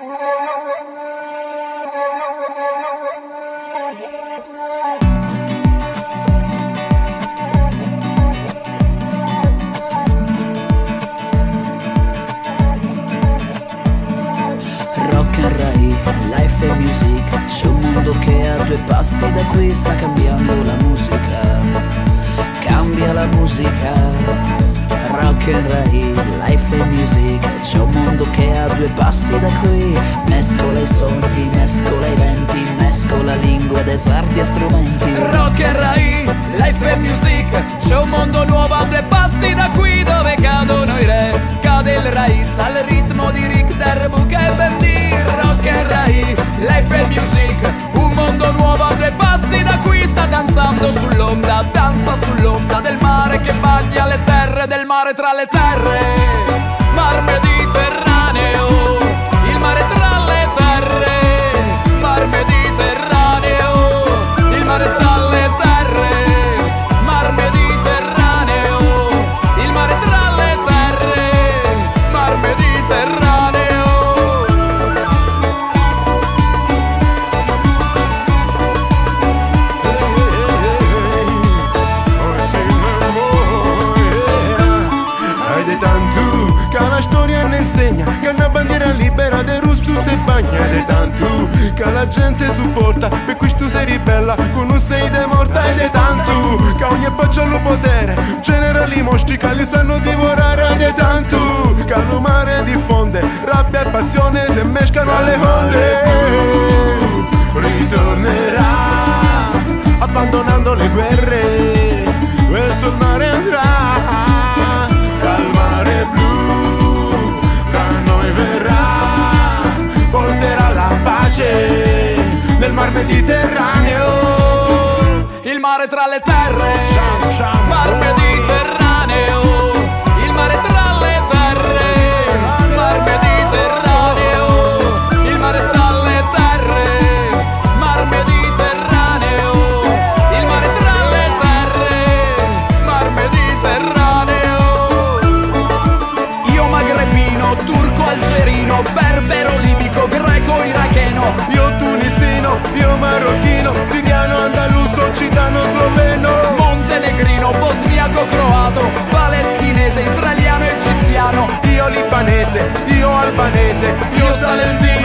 Rock and Rai, life e music. C'è un mondo che a due passi da qui sta cambiando la musica. Cambia la musica. Rock and Rai, life e music. C'è un mondo che a due passi da qui mescola i sogni, mescola i venti, mescola lingue, deserti e strumenti. Rock and Rai, life e music. C'è un mondo nuovo a due passi da qui, dove cadono i re, cade il Rais al ritmo di Rick Derbuck e Bendy. Rock and Rai, life e music. Un mondo nuovo a due passi da qui sta danzando sull'onda, danza sull'onda del mare che bagna le terre, del mare tra le terre. Mar Mediterraneo, il mare tra le terre. Mar Mediterraneo, il mare tra le terre. Mar Mediterraneo, il mare tra le terre. Mar Mediterraneo. Ed è tanto che la storia ne insegna che una bandiera libera del russo si bagna. Ed è tanto che la gente supporta per questo sei ribella con un sei de morta. Ed è tanto che ogni bacio allo potere genera li mostri che li sanno divorare. Ed è tanto che lo mare diffonde rabbia e passione se mescano alle onde. Ritornerà abbandonando le guerre, verso il mare andrà. Nel mar Mediterraneo, il mare tra le terre. Mar Mediterraneo, il mare tra le terre. Mar Mediterraneo, il mare tra le terre. Mar Mediterraneo, il mare tra le terre. Mar Mediterraneo. Io magrebino, turco, algerino, berbero, libico, greco, iracheno. Io tunisino, io marocchino, siriano, andaluso, citano, sloveno, montenegrino, bosniaco, croato, palestinese, israeliano, egiziano. io libanese, io albanese, io salentino.